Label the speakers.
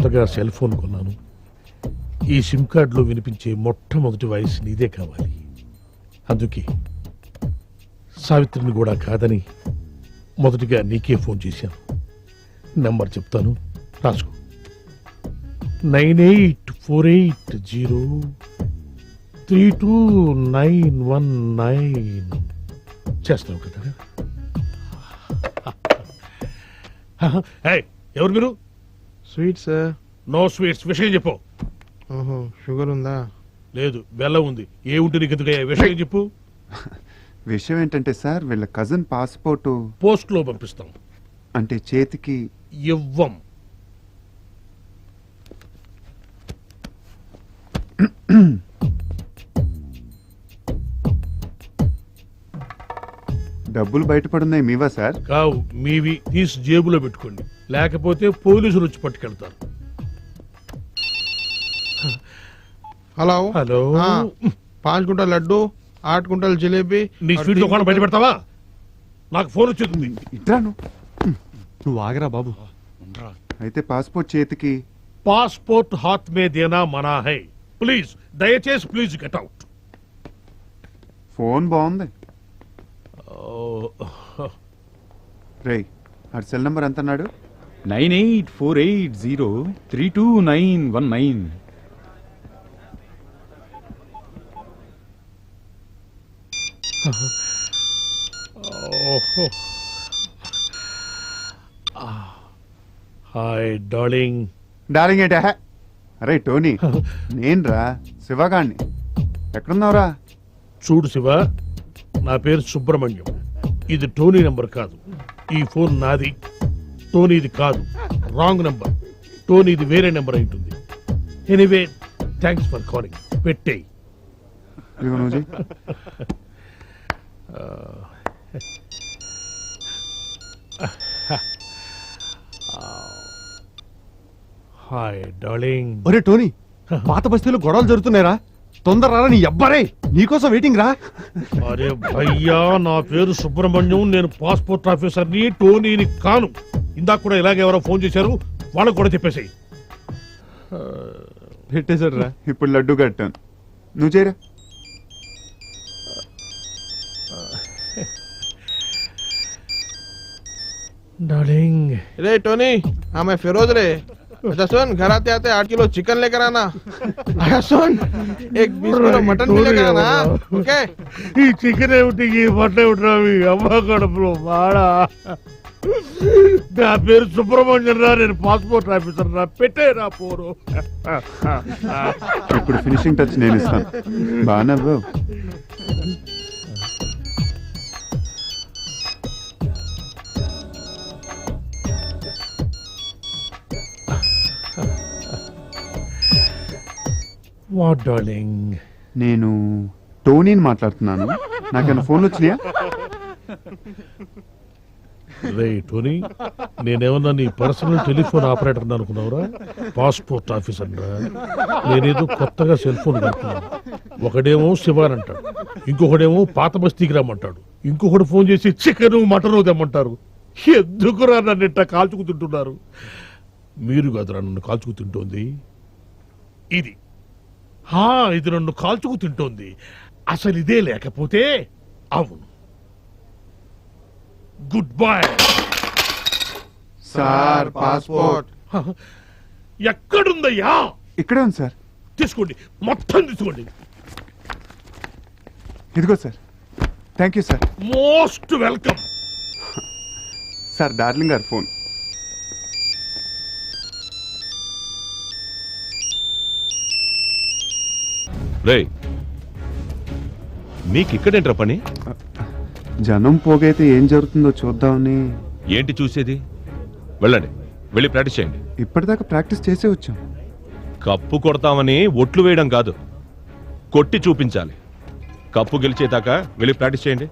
Speaker 1: కొత్తగా cell phone కొన్నాను. ఈ సిమ్ కార్డులో వినిపించే మొట్టమొదటి వాయిస్ నీదే కావాలి. అందుకే సావిత్రిని కూడా కాదని మొదటిగా నీకే ఫోన్ చేశాను. నెంబర్ చెప్తాను, రాసుకో. 9848032919. చేస్తావు కదా? ఎవరు మీరు?
Speaker 2: Sweet sir.
Speaker 1: No sweets. విషయం చెప్పు.
Speaker 2: ఓహో, షుగర్ ఉందా?
Speaker 1: లేదు, బెల్లం ఉంది. ఏ ఉంటే నీకు ఎందుకయ్యా? విషయం చెప్పు.
Speaker 3: విషయం ఏంటంటే సార్, వీళ్ళ కజిన్ పాస్పోర్టు
Speaker 1: పోస్ట్ లో పంపిస్తాం.
Speaker 3: అంటే చేతికి
Speaker 1: ఇవ్వం.
Speaker 3: డబ్బులు బయటపడున్నాయి మీవా సార్?
Speaker 1: కావు, మీవి. తీసి జేబులో పెట్టుకోండి, లేకపోతే పోలీసులు వచ్చి పట్టుకెళ్తారు.
Speaker 2: Hello
Speaker 1: hello.
Speaker 2: 5 కుంటల్ లడ్డు, 8 కుంటల్ జిలేబీ.
Speaker 1: నీ స్వీట్ దుకాణం బయట పెడతావా? నాకు ఫోన్ వచ్చేస్తుంది.
Speaker 3: ఇట్రాను.
Speaker 4: నువ్వు ఆగరా బాబు.
Speaker 3: అయితే పాస్పోర్ట్ చేతికి.
Speaker 1: పాస్పోర్ట్ హాత్ మే దేనా మనా హై. ప్లీజ్, దయచేసి ప్లీజ్ గెట్ అవుట్.
Speaker 3: ఫోన్ బాగుంది. రేయ్, ఆ సెల్ నంబర్ ఎంత అన్నాడు?
Speaker 4: 9848032919.
Speaker 1: Hi darling.
Speaker 3: డార్లింగ్ ఏంటా? అరే టోనీ, నేనురా శివగాణ్ణి. ఎక్కడున్నావురా?
Speaker 1: చూడు శివ, నా పేరు సుబ్రహ్మణ్యం. ఇది టోనీ నంబర్ కాదు. ఈ ఫోన్ నాది, టోనీది కాదు. Wrong number. టోనీది వేరే నెంబర్ అయి ఉంటుంది. Anyway, thanks for calling. పెట్టేయ్.
Speaker 3: ఇదిగో నువ్వు చెయ్.
Speaker 1: Hi darling.
Speaker 4: ఒరే టోనీ, పాత బస్తీలో గొడవలు జరుగుతున్నాయిరా. తొందర రారా, నీ అబ్బారే నీకోసం వెయిటింగ్ రా.
Speaker 1: అరే భయ్యా, నా పేరు సుబ్రహ్మణ్యం. నేను పాస్పోర్ట్ ఆఫీసర్ని, టోనీని కాను. ఇందాక కూడా ఇలాగే ఎవరో ఫోన్ చేశారు, వాళ్ళకు కూడా చెప్పేసాయి.
Speaker 4: పెట్టేశాడు రా.
Speaker 3: ఇప్పుడు లడ్డు కట్టాను. నువ్వు చేయరా.
Speaker 1: డార్లింగ్.
Speaker 2: रे टोनी, हाँ मैं फिरोज रे. अच्छा सुन, घर आते आते 8 किलो चिकन लेकर आना. अच्छा सुन, एक 20 किलो मटन भी लेकर आना. ओके?
Speaker 1: ఈ చికెన్ ఏమిటి, ఈ మటన్ ఏమిటి, అవి అమ్మ కడుపులో వాడా. నా పేరు సుబ్రహ్మణ్యం రా. నేను పాస్పోర్ట్ ఆఫీసర్ రా. పెట్టేరా పోరు.
Speaker 3: ఇప్పుడు ఫినిషింగ్ టచ్ నేను ఇస్తాను. బాగా నవ్వావు.
Speaker 1: What darling?
Speaker 3: నేను టోనీని మాట్లాడుతున్నాను. నాకేమైనా ఫోన్లు వచ్చినాయా?
Speaker 1: రే టోనీ, నేనేమన్నా నీ పర్సనల్ టెలిఫోన్ ఆపరేటర్ అనుకున్నావురా? పాస్పోర్ట్ ఆఫీసర్ రా. నేనేదో కొత్తగా సెల్ ఫోన్ కడుతున్నాను. ఒకడేమో శివాన్ అంటాడు, ఇంకొకడేమో పాత బస్తీకి రమ్మంటాడు, ఇంకొకడు ఫోన్ చేసి చికెన్ మటన్ తెమ్మంటారు. ఎందుకురా నన్ను ఇట్లా కాల్చుకు తింటున్నారు? మీరు కదరా నన్ను కాల్చుకు తింటోంది. ఇది ఇది నన్ను కాల్చుకు తింటోంది. అసలు ఇదే లేకపోతే అవును. Goodbye
Speaker 2: sir passport.
Speaker 1: ఎక్కడుందయ్యా?
Speaker 3: ఇక్కడే ఉంది సార్.
Speaker 1: తీసుకోండి, మొత్తం తీసుకోండి.
Speaker 3: ఇదిగో sir. Thank you sir.
Speaker 1: Most welcome.
Speaker 3: Sir, darling గారు ఫోన్.
Speaker 5: రేయ్, మీకు ఇక్కడేంట్రా పని?
Speaker 3: జనం పోగైతే ఏం జరుగుతుందో చూద్దామని.
Speaker 5: ఏంటి చూసేది? వెళ్ళండి, వెళ్ళి ప్రాక్టీస్ చేయండి.
Speaker 3: ఇప్పటిదాకా ప్రాక్టీస్ చేసే వచ్చాం.
Speaker 5: కప్పు కొడతామని ఒట్లు వేయడం కాదు, కొట్టి చూపించాలి. కప్పు గెలిచేదాకా వెళ్ళి ప్రాక్టీస్ చేయండి.